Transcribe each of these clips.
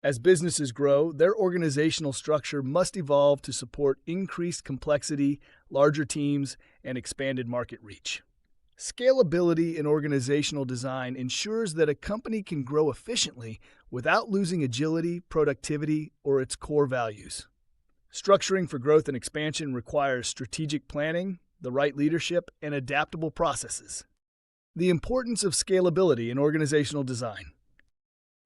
As businesses grow, their organizational structure must evolve to support increased complexity, larger teams, and expanded market reach. Scalability in organizational design ensures that a company can grow efficiently without losing agility, productivity, or its core values. Structuring for growth and expansion requires strategic planning, the right leadership, and adaptable processes. The importance of scalability in organizational design.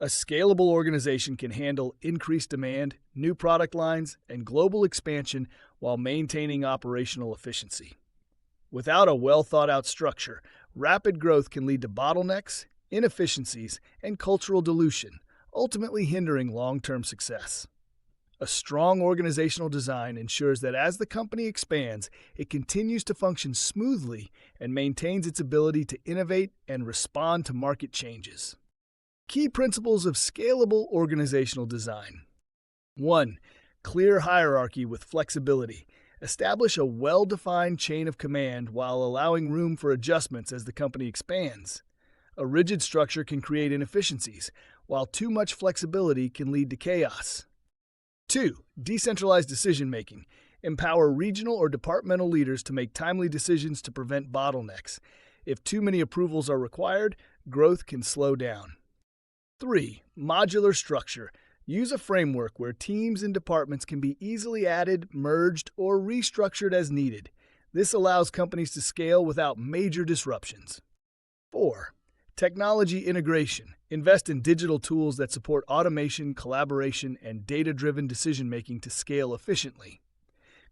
A scalable organization can handle increased demand, new product lines, and global expansion while maintaining operational efficiency. Without a well-thought-out structure, rapid growth can lead to bottlenecks, inefficiencies, and cultural dilution, ultimately hindering long-term success. A strong organizational design ensures that as the company expands, it continues to function smoothly and maintains its ability to innovate and respond to market changes. Key principles of scalable organizational design. 1. Clear hierarchy with flexibility. Establish a well-defined chain of command while allowing room for adjustments as the company expands. A rigid structure can create inefficiencies, while too much flexibility can lead to chaos. 2. Decentralized decision-making. Empower regional or departmental leaders to make timely decisions to prevent bottlenecks. If too many approvals are required, growth can slow down. 3. Modular structure. Use a framework where teams and departments can be easily added, merged, or restructured as needed. This allows companies to scale without major disruptions. 4. Technology integration. Invest in digital tools that support automation, collaboration, and data-driven decision-making to scale efficiently.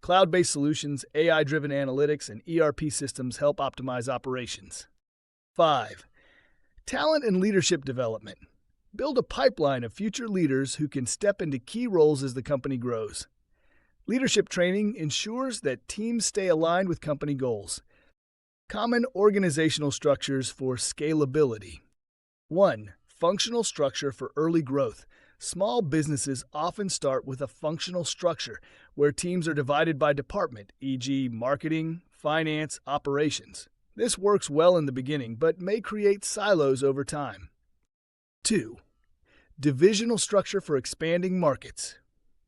Cloud-based solutions, AI-driven analytics, and ERP systems help optimize operations. 5. Talent and leadership development. Build a pipeline of future leaders who can step into key roles as the company grows. Leadership training ensures that teams stay aligned with company goals. Common organizational structures for scalability. 1. Functional structure for early growth. Small businesses often start with a functional structure where teams are divided by department, e.g., marketing, finance, operations. This works well in the beginning, but may create silos over time. 2. Divisional structure for expanding markets.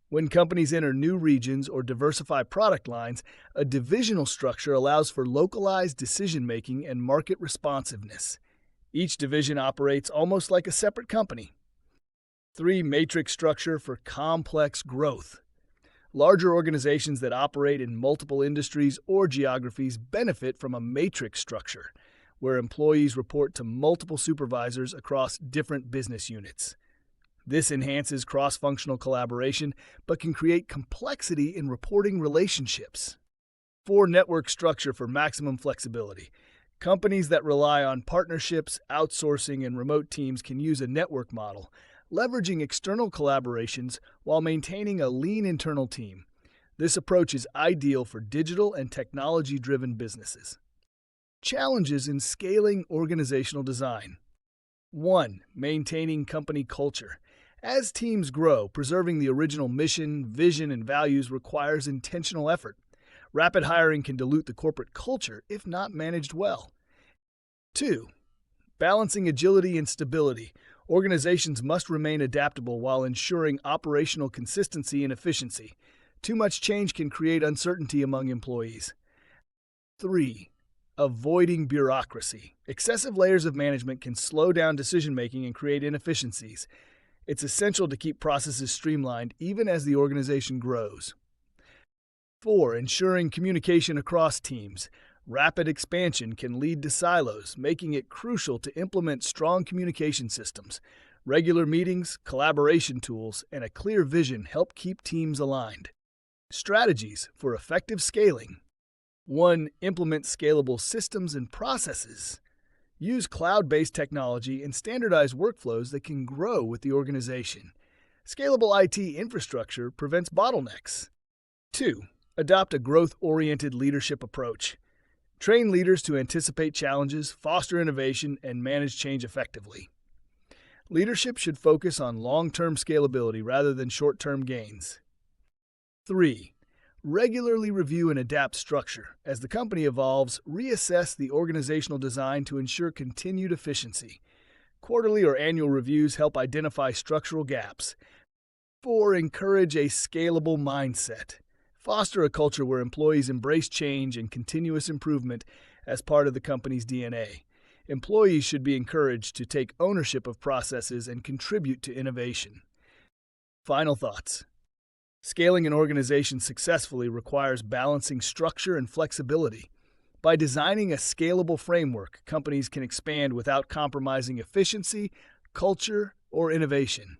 When companies enter new regions or diversify product lines, a divisional structure allows for localized decision-making and market responsiveness. Each division operates almost like a separate company. 3. Matrix structure for complex growth. Larger organizations that operate in multiple industries or geographies benefit from a matrix structure, where employees report to multiple supervisors across different business units. This enhances cross-functional collaboration, but can create complexity in reporting relationships. 4. Network structure for maximum flexibility. Companies that rely on partnerships, outsourcing, and remote teams can use a network model, leveraging external collaborations while maintaining a lean internal team. This approach is ideal for digital and technology-driven businesses. Challenges in scaling organizational design. 1. Maintaining company culture. As teams grow, preserving the original mission, vision, and values requires intentional effort. Rapid hiring can dilute the corporate culture if not managed well. 2. Balancing agility and stability. Organizations must remain adaptable while ensuring operational consistency and efficiency. Too much change can create uncertainty among employees. 3. Avoiding bureaucracy. Excessive layers of management can slow down decision-making and create inefficiencies. It's essential to keep processes streamlined even as the organization grows. 4. Ensuring communication across teams. Rapid expansion can lead to silos, making it crucial to implement strong communication systems. Regular meetings, collaboration tools, and a clear vision help keep teams aligned. Strategies for effective scaling. 1. Implement scalable systems and processes. Use cloud-based technology and standardized workflows that can grow with the organization. Scalable IT infrastructure prevents bottlenecks. 2. Adopt a growth-oriented leadership approach. Train leaders to anticipate challenges, foster innovation, and manage change effectively. Leadership should focus on long-term scalability rather than short-term gains. 3. Regularly review and adapt structure. As the company evolves, reassess the organizational design to ensure continued efficiency. Quarterly or annual reviews help identify structural gaps. 4. Encourage a scalable mindset. Foster a culture where employees embrace change and continuous improvement as part of the company's DNA. Employees should be encouraged to take ownership of processes and contribute to innovation. Final thoughts. Scaling an organization successfully requires balancing structure and flexibility. By designing a scalable framework, companies can expand without compromising efficiency, culture, or innovation.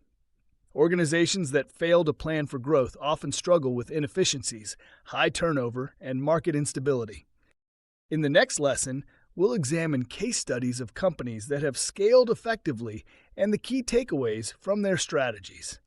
Organizations that fail to plan for growth often struggle with inefficiencies, high turnover, and market instability. In the next lesson, we'll examine case studies of companies that have scaled effectively and the key takeaways from their strategies.